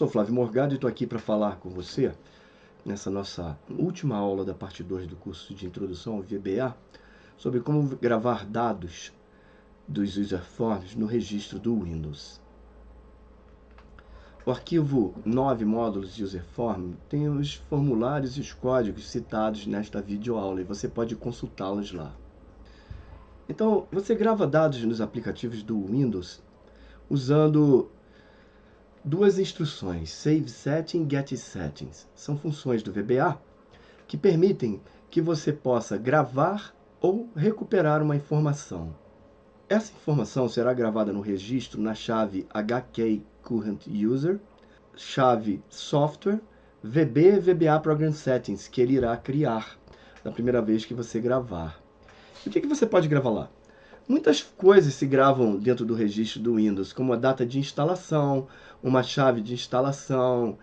Sou Flávio Morgado e estou aqui para falar com você, nessa nossa última aula da parte 2 do curso de Introdução ao VBA, sobre como gravar dados dos user forms no registro do Windows. O arquivo 9 módulos de user form tem os formulários e os códigos citados nesta videoaula e você pode consultá-los lá. Então, você grava dados nos aplicativos do Windows usando duas instruções, Save Setting e Get Settings. São funções do VBA que permitem que você possa gravar ou recuperar uma informação. Essa informação será gravada no registro na chave HKCurrentUser, chave Software, VB VBA Program Settings, que ele irá criar na primeira vez que você gravar. E o que você pode gravar lá? Muitas coisas se gravam dentro do registro do Windows, como a data de instalação, uma chave de instalação,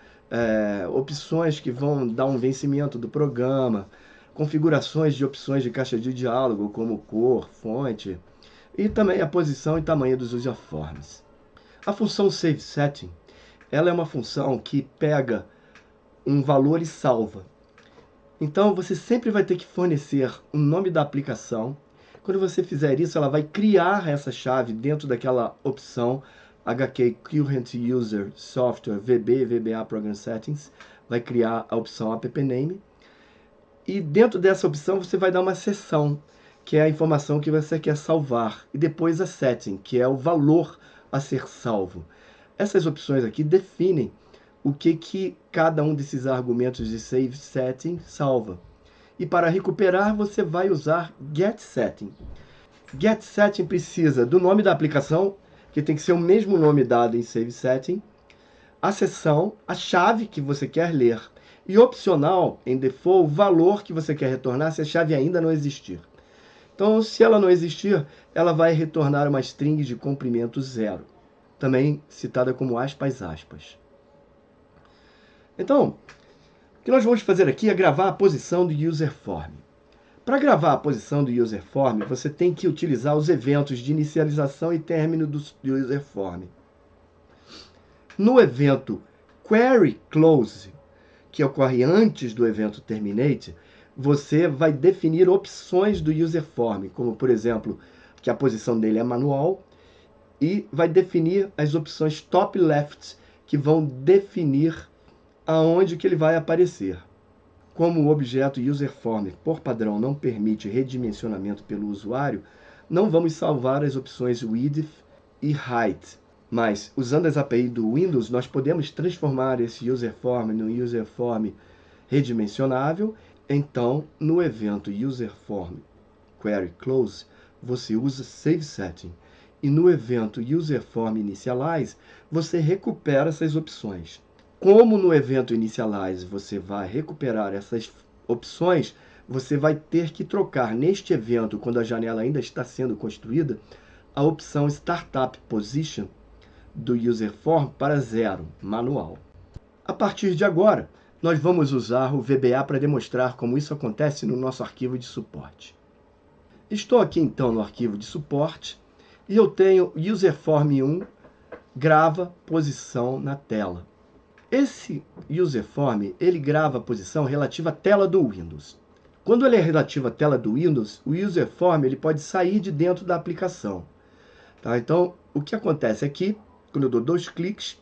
opções que vão dar um vencimento do programa, configurações de opções de caixa de diálogo, como cor, fonte, e também a posição e tamanho dos user forms. A função Save Setting, ela é uma função que pega um valor e salva. Então, você sempre vai ter que fornecer o nome da aplicação. Quando você fizer isso, ela vai criar essa chave dentro daquela opção HKCurrentUser Software VB VBA Program Settings, vai criar a opção appname. E dentro dessa opção você vai dar uma seção, que é a informação que você quer salvar, e depois a setting, que é o valor a ser salvo. Essas opções aqui definem o que cada um desses argumentos de Save Setting salva. E para recuperar, você vai usar Get Setting. Get Setting precisa do nome da aplicação, que tem que ser o mesmo nome dado em Save Setting, a seção, a chave que você quer ler, e opcional, em default, o valor que você quer retornar se a chave ainda não existir. Então, se ela não existir, ela vai retornar uma string de comprimento 0, também citada como aspas, aspas. Então, o que nós vamos fazer aqui é gravar a posição do user form. Para gravar a posição do user form, você tem que utilizar os eventos de inicialização e término do user form. No evento Query Close, que ocorre antes do evento Terminate, você vai definir opções do user form, como, por exemplo, que a posição dele é manual, e vai definir as opções top left, que vão definir aonde que ele vai aparecer. Como o objeto userForm, por padrão, não permite redimensionamento pelo usuário, não vamos salvar as opções width e height. Mas, usando as API do Windows, nós podemos transformar esse userForm no userForm redimensionável. Então, no evento userForm Query Close, você usa Save Setting. E no evento userForm Initialize, você recupera essas opções. Como no evento Initialize você vai recuperar essas opções, você vai ter que trocar neste evento, quando a janela ainda está sendo construída, a opção Startup Position do userForm para 0, manual. A partir de agora, nós vamos usar o VBA para demonstrar como isso acontece no nosso arquivo de suporte. Estou aqui então no arquivo de suporte e eu tenho userForm1 grava posição na tela. Esse userForm, ele grava a posição relativa à tela do Windows. Quando ele é relativo à tela do Windows, o userForm ele pode sair de dentro da aplicação. Tá? Então, o que acontece aqui, quando eu dou 2 cliques,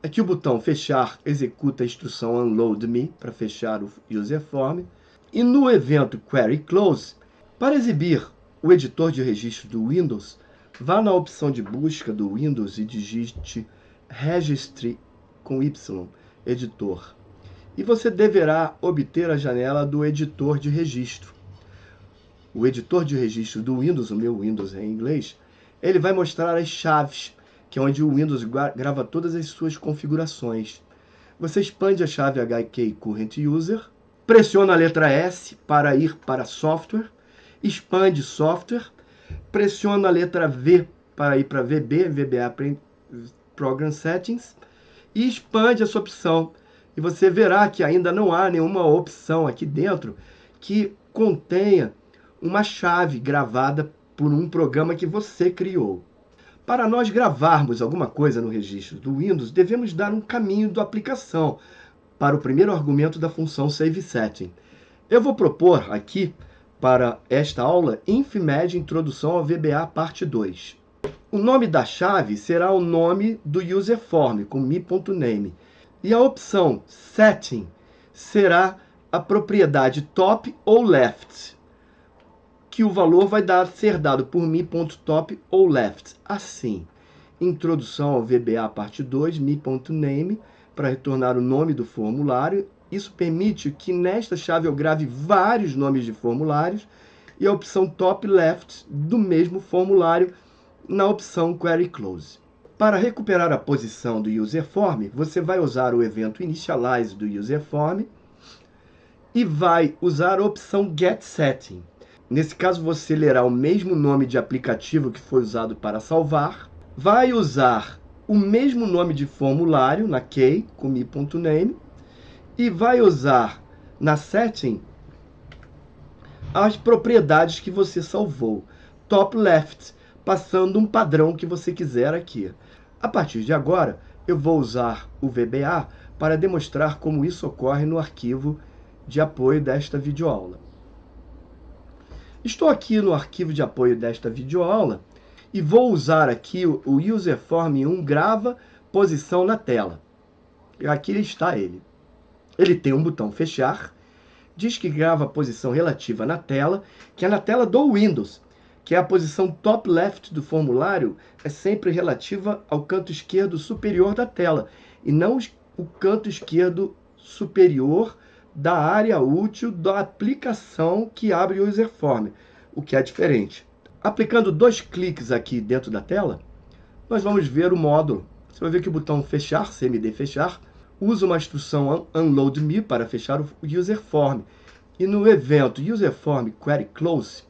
é que o botão fechar executa a instrução unload me para fechar o userForm. E no evento Query Close, para exibir o editor de registro do Windows, vá na opção de busca do Windows e digite Registry com Y, editor. E você deverá obter a janela do editor de registro. O editor de registro do Windows, o meu Windows é em inglês, ele vai mostrar as chaves, que é onde o Windows grava todas as suas configurações. Você expande a chave HKCurrentUser, pressiona a letra S para ir para Software, expande Software, pressiona a letra V para ir para VB, VBA Program Settings, e expande essa opção. E você verá que ainda não há nenhuma opção aqui dentro que contenha uma chave gravada por um programa que você criou. Para nós gravarmos alguma coisa no registro do Windows, devemos dar um caminho da aplicação para o primeiro argumento da função SaveSetting. Eu vou propor aqui, para esta aula, InfMed Introdução ao VBA Parte 2. O nome da chave será o nome do userform, com me.name. E a opção Setting será a propriedade top ou left, que o valor vai ser dado por me.top ou left. Assim, introdução ao VBA parte 2, me.name, para retornar o nome do formulário. Isso permite que nesta chave eu grave vários nomes de formulários, e a opção top left do mesmo formulário na opção query close. Para recuperar a posição do userform, você vai usar o evento initialize do userform e vai usar a opção get setting. Nesse caso, você lerá o mesmo nome de aplicativo que foi usado para salvar, vai usar o mesmo nome de formulário na key, com me.name, e vai usar na setting as propriedades que você salvou, top left, passando um padrão que você quiser aqui. A partir de agora, eu vou usar o VBA para demonstrar como isso ocorre no arquivo de apoio desta videoaula. Estou aqui no arquivo de apoio desta videoaula e vou usar aqui o userform 1 grava posição na tela. Aqui está ele. Ele tem um botão fechar, diz que grava a posição relativa na tela, que é na tela do Windows, que é a posição top left do formulário, é sempre relativa ao canto esquerdo superior da tela, e não o canto esquerdo superior da área útil da aplicação que abre o userform, o que é diferente. Aplicando 2 cliques aqui dentro da tela, nós vamos ver o módulo. Você vai ver que o botão fechar, CMD fechar, usa uma instrução unload me para fechar o userform. E no evento userform query close,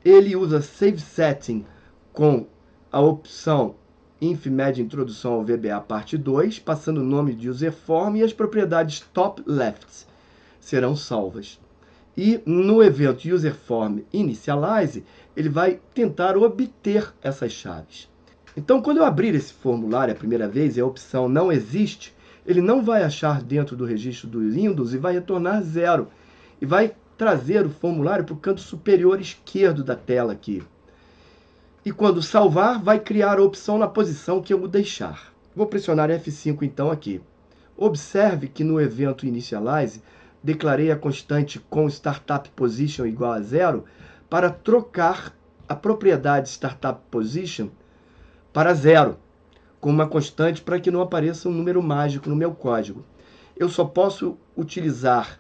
ele usa SaveSetting com a opção InfMed Introdução ao VBA Parte 2, passando o nome de userform e as propriedades top left serão salvas. E no evento userform initialize, ele vai tentar obter essas chaves. Então, quando eu abrir esse formulário a primeira vez e a opção não existe, ele não vai achar dentro do registro do Windows e vai retornar 0. E vai trazer o formulário para o canto superior esquerdo da tela aqui. E quando salvar, vai criar a opção na posição que eu vou deixar. Vou pressionar F5 então aqui. Observe que no evento initialize, declarei a constante com startup position igual a 0 para trocar a propriedade startup position para 0, com uma constante para que não apareça um número mágico no meu código. Eu só posso utilizar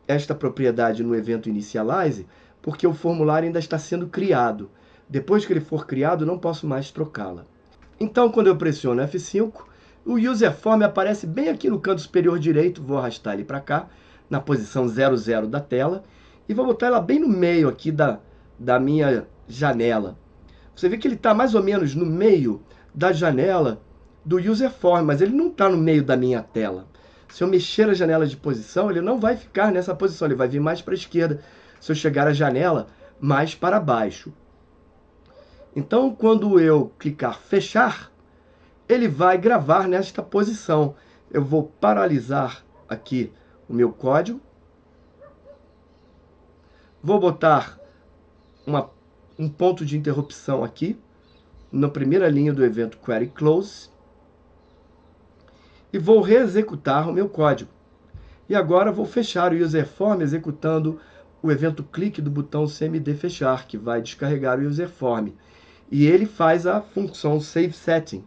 esta propriedade no evento initialize porque o formulário ainda está sendo criado. Depois que ele for criado, não posso mais trocá-la. Então, quando eu pressiono F5, o userform aparece bem aqui no canto superior direito. Vou arrastar ele para cá, na posição 00 da tela, e vou botar ela bem no meio aqui da minha janela. Você vê que ele está mais ou menos no meio da janela do userform, mas ele não está no meio da minha tela. Se eu mexer a janela de posição, ele não vai ficar nessa posição, ele vai vir mais para a esquerda. Se eu chegar a janela, mais para baixo. Então, quando eu clicar fechar, ele vai gravar nesta posição. Eu vou paralisar aqui o meu código. Vou botar um ponto de interrupção aqui, na primeira linha do evento query close. E vou reexecutar o meu código. E agora vou fechar o userform executando o evento clique do botão CMD fechar, que vai descarregar o userform. E ele faz a função SaveSetting.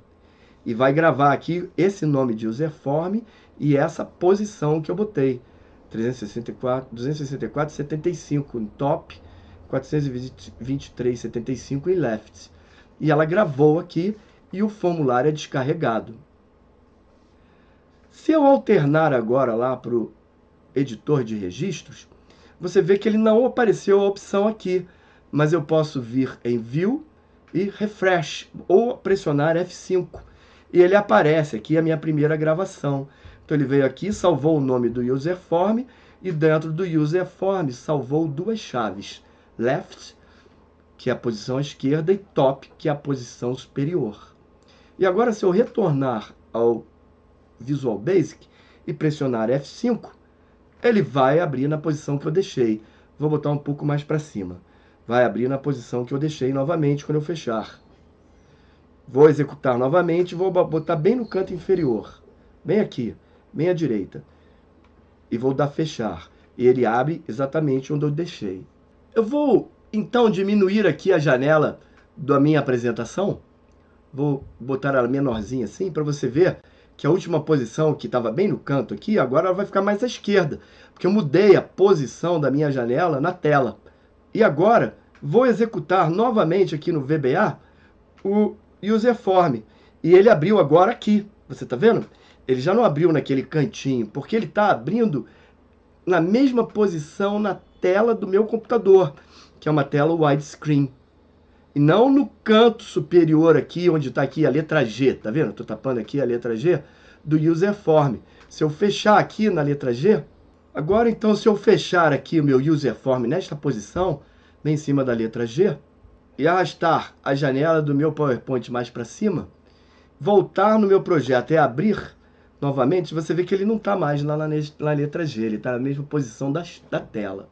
E vai gravar aqui esse nome de userform e essa posição que eu botei. 264,75 em top, 423,75 em left. E ela gravou aqui e o formulário é descarregado. Se eu alternar agora lá para o editor de registros, você vê que ele não apareceu a opção aqui, mas eu posso vir em View e Refresh, ou pressionar F5. E ele aparece aqui a minha primeira gravação. Então ele veio aqui, salvou o nome do userform, e dentro do userform salvou 2 chaves, left que é a posição à esquerda, e top, que é a posição superior. E agora, se eu retornar ao Visual Basic e pressionar F5, ele vai abrir na posição que eu deixei. Vou botar um pouco mais para cima. Vai abrir na posição que eu deixei novamente quando eu fechar. Vou executar novamente, vou botar bem no canto inferior, bem aqui, bem à direita. E vou dar fechar. E ele abre exatamente onde eu deixei. Eu vou, então, diminuir aqui a janela da minha apresentação. Vou botar ela menorzinha assim, para você ver que a última posição, que estava bem no canto aqui, agora ela vai ficar mais à esquerda, porque eu mudei a posição da minha janela na tela. E agora, vou executar novamente aqui no VBA o userform. E ele abriu agora aqui, você está vendo? Ele já não abriu naquele cantinho, porque ele está abrindo na mesma posição na tela do meu computador, que é uma tela widescreen. E não no canto superior aqui, onde está aqui a letra G, tá vendo? Estou tapando aqui a letra G do userform. Se eu fechar aqui na letra G, agora então se eu fechar aqui o meu userform nesta posição, bem em cima da letra G, e arrastar a janela do meu PowerPoint mais para cima, voltar no meu projeto e abrir novamente, você vê que ele não está mais lá na letra G, ele está na mesma posição da tela.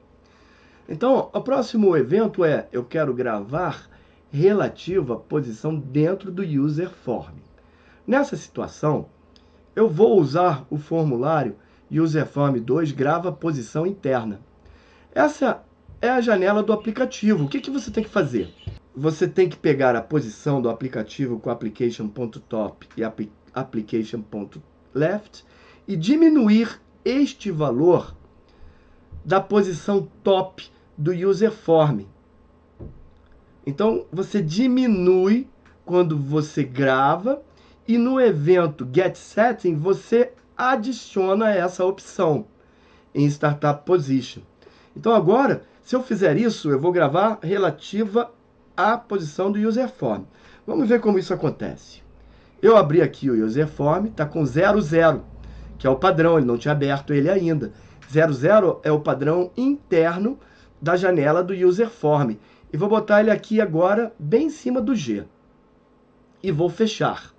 Então, o próximo evento é, eu quero gravar relativo à posição dentro do userform. Nessa situação, eu vou usar o formulário userform 2 grava posição interna. Essa é a janela do aplicativo. O que você tem que fazer? Você tem que pegar a posição do aplicativo com application.top e application.left e diminuir este valor da posição top do userform. Então, você diminui quando você grava e no evento Get Setting você adiciona essa opção em Startup Position. Então, agora, se eu fizer isso, eu vou gravar relativa à posição do userform. Vamos ver como isso acontece. Eu abri aqui o userform, está com 00, que é o padrão, ele não tinha aberto ele ainda. 00 é o padrão interno da janela do userform. E vou botar ele aqui agora, bem em cima do G. E vou fechar.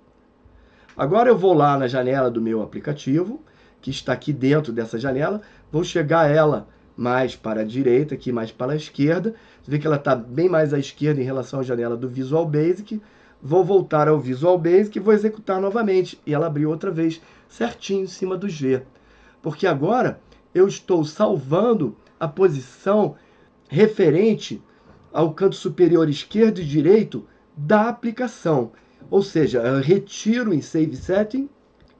Agora eu vou lá na janela do meu aplicativo, que está aqui dentro dessa janela. Vou chegar ela mais para a direita, aqui mais para a esquerda. Você vê que ela está bem mais à esquerda em relação à janela do Visual Basic. Vou voltar ao Visual Basic e vou executar novamente. E ela abriu outra vez, certinho em cima do G. Porque agora eu estou salvando a posição referente ao canto superior esquerdo e direito da aplicação. Ou seja, eu retiro em Save Setting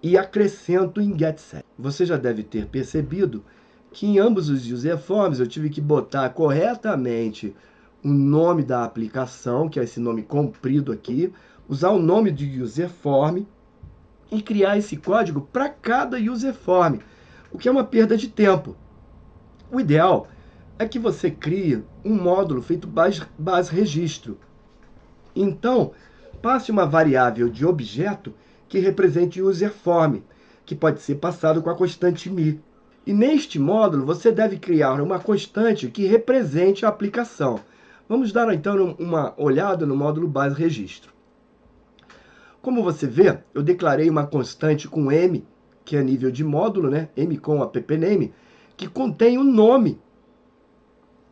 e acrescento em Get Setting. Você já deve ter percebido que em ambos os userforms eu tive que botar corretamente o nome da aplicação, que é esse nome comprido aqui, usar o nome do userform e criar esse código para cada userform, o que é uma perda de tempo. O ideal é que você crie um módulo feito base registro. Então, passe uma variável de objeto que represente o userform, que pode ser passado com a constante mi. E neste módulo, você deve criar uma constante que represente a aplicação. Vamos dar, então, uma olhada no módulo base registro. Como você vê, eu declarei uma constante com m, que é nível de módulo, né? M com appname, que contém o nome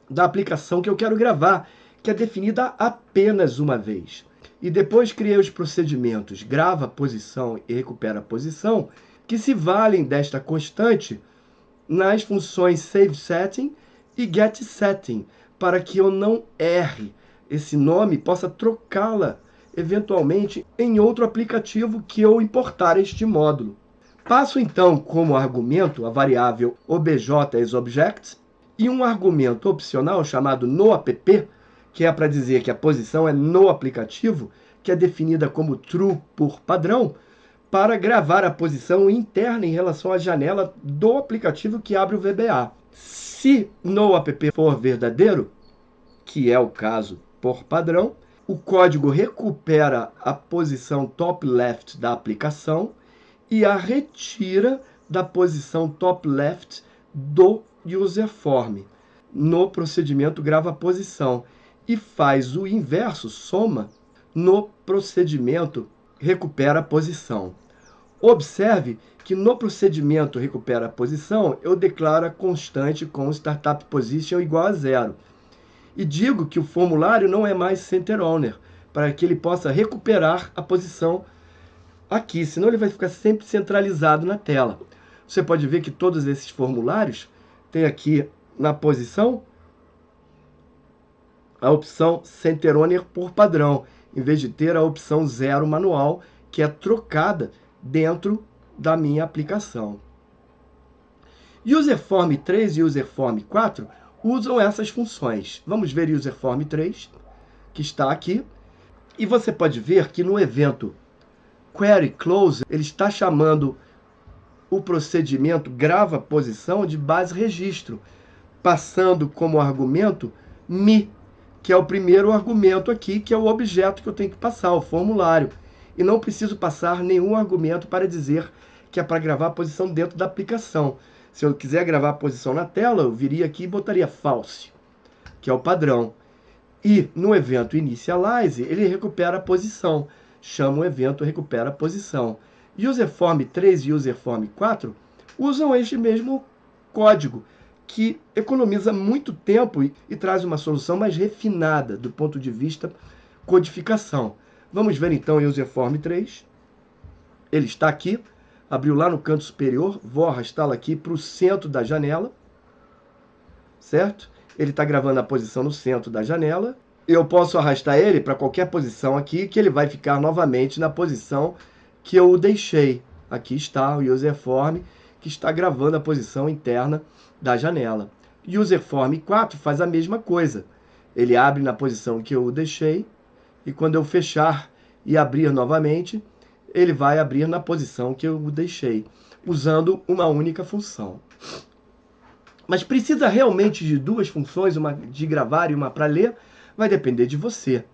da aplicação que eu quero gravar, que é definida apenas uma vez. E depois criei os procedimentos grava posição e recupera posição, que se valem desta constante nas funções SaveSetting e GetSetting, para que eu não erre esse nome, possa trocá-la eventualmente em outro aplicativo que eu importar este módulo. Passo então como argumento a variável obj e um argumento opcional chamado noapp, que é para dizer que a posição é no aplicativo, que é definida como true por padrão, para gravar a posição interna em relação à janela do aplicativo que abre o VBA. Se noapp for verdadeiro, que é o caso por padrão, o código recupera a posição top left da aplicação e a retira da posição top left do userform no procedimento grava posição. e faz o inverso, soma, no procedimento recupera posição. Observe que no procedimento recupera posição, eu declaro a constante com startup position igual a 0. E digo que o formulário não é mais center owner, para que ele possa recuperar a posição aqui, senão ele vai ficar sempre centralizado na tela. Você pode ver que todos esses formulários têm aqui na posição a opção Center Owner por padrão, em vez de ter a opção 0 manual, que é trocada dentro da minha aplicação. UserForm 3 e UserForm 4 usam essas funções. Vamos ver UserForm 3, que está aqui. E você pode ver que no evento Query Close, ele está chamando o procedimento grava posição de base registro, passando como argumento me, que é o primeiro argumento aqui, que é o objeto que eu tenho que passar, o formulário. E não preciso passar nenhum argumento para dizer que é para gravar a posição dentro da aplicação. Se eu quiser gravar a posição na tela, eu viria aqui e botaria false, que é o padrão. E no evento initialize, ele recupera a posição. Chama o evento recupera a posição. UserForm 3 e UserForm 4 usam este mesmo código, que economiza muito tempo e traz uma solução mais refinada do ponto de vista codificação. Vamos ver então o UserForm 3. Ele está aqui, abriu lá no canto superior, vou arrastá-lo aqui para o centro da janela, certo? Ele está gravando a posição no centro da janela. Eu posso arrastar ele para qualquer posição aqui, que ele vai ficar novamente na posição que eu o deixei. Aqui está o UserForm, que está gravando a posição interna da janela. UserForm 4 faz a mesma coisa. Ele abre na posição que eu o deixei, e quando eu fechar e abrir novamente, ele vai abrir na posição que eu o deixei, usando uma única função. Mas precisa realmente de duas funções, uma de gravar e uma para ler? Vai depender de você.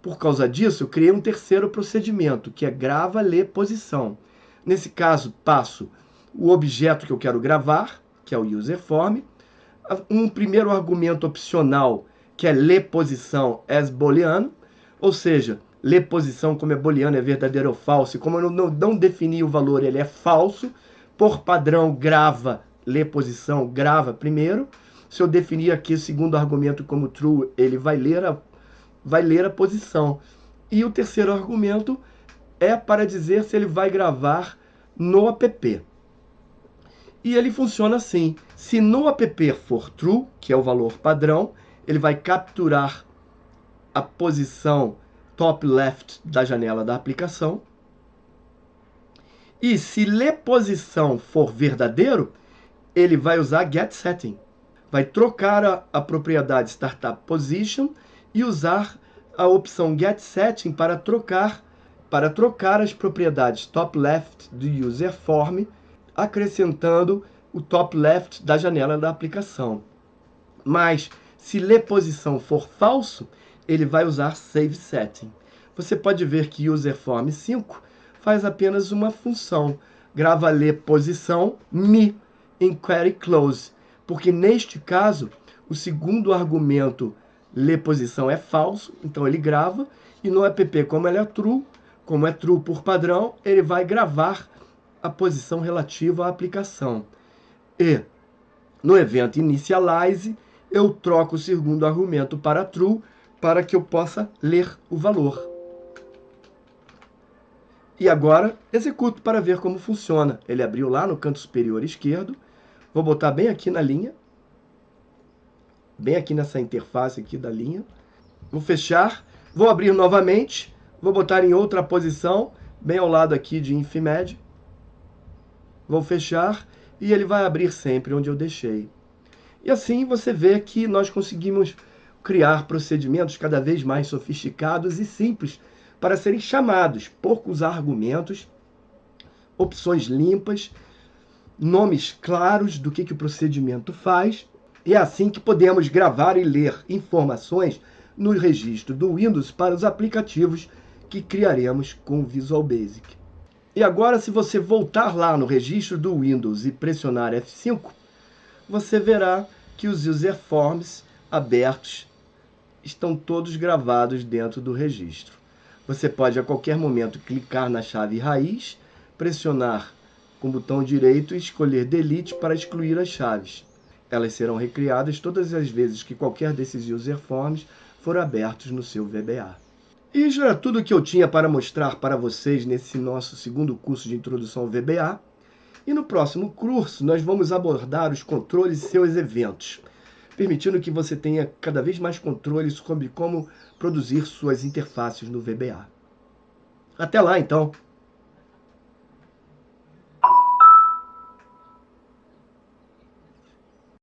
Por causa disso, eu criei um terceiro procedimento, que é grava, lê, posição. Nesse caso, passo o objeto que eu quero gravar, que é o UserForm, um primeiro argumento opcional, que é ler posição as booleano, ou seja, ler posição como é booleano, é verdadeiro ou falso, e como eu não defini o valor, ele é falso, por padrão, grava, ler posição, grava primeiro. Se eu definir aqui o segundo argumento como true, ele vai ler a posição. E o terceiro argumento é para dizer se ele vai gravar no app. E ele funciona assim. Se no app for true, que é o valor padrão, ele vai capturar a posição top left da janela da aplicação. E se ler posição for verdadeiro, ele vai usar getSetting. Vai trocar a propriedade startup position e usar a opção getSetting para trocar as propriedades top left do UserForm, acrescentando o top left da janela da aplicação. Mas, se ler posição for falso, ele vai usar SaveSetting. Você pode ver que UserForm 5 faz apenas uma função, grava ler posição me em Query Close, porque neste caso, o segundo argumento ler posição é falso, então ele grava, e no app, como ele é true por padrão, ele vai gravar a posição relativa à aplicação. E no evento initialize, eu troco o segundo argumento para true, para que eu possa ler o valor. E agora, executo para ver como funciona. Ele abriu lá no canto superior esquerdo. Vou botar bem aqui na linha. Bem aqui nessa interface aqui da linha. Vou fechar. Vou abrir novamente. Vou botar em outra posição, bem ao lado aqui de InfMed. Vou fechar e ele vai abrir sempre onde eu deixei. E assim você vê que nós conseguimos criar procedimentos cada vez mais sofisticados e simples para serem chamados, poucos argumentos, opções limpas, nomes claros do que o procedimento faz. E é assim que podemos gravar e ler informações no registro do Windows para os aplicativos que criaremos com o Visual Basic. E agora, se você voltar lá no registro do Windows e pressionar F5, você verá que os UserForms abertos estão todos gravados dentro do registro. Você pode a qualquer momento clicar na chave raiz, pressionar com o botão direito e escolher Delete para excluir as chaves. Elas serão recriadas todas as vezes que qualquer desses userforms for abertos no seu VBA. E isso era tudo que eu tinha para mostrar para vocês nesse nosso segundo curso de Introdução ao VBA. E no próximo curso nós vamos abordar os controles e seus eventos, permitindo que você tenha cada vez mais controle sobre como produzir suas interfaces no VBA. Até lá, então!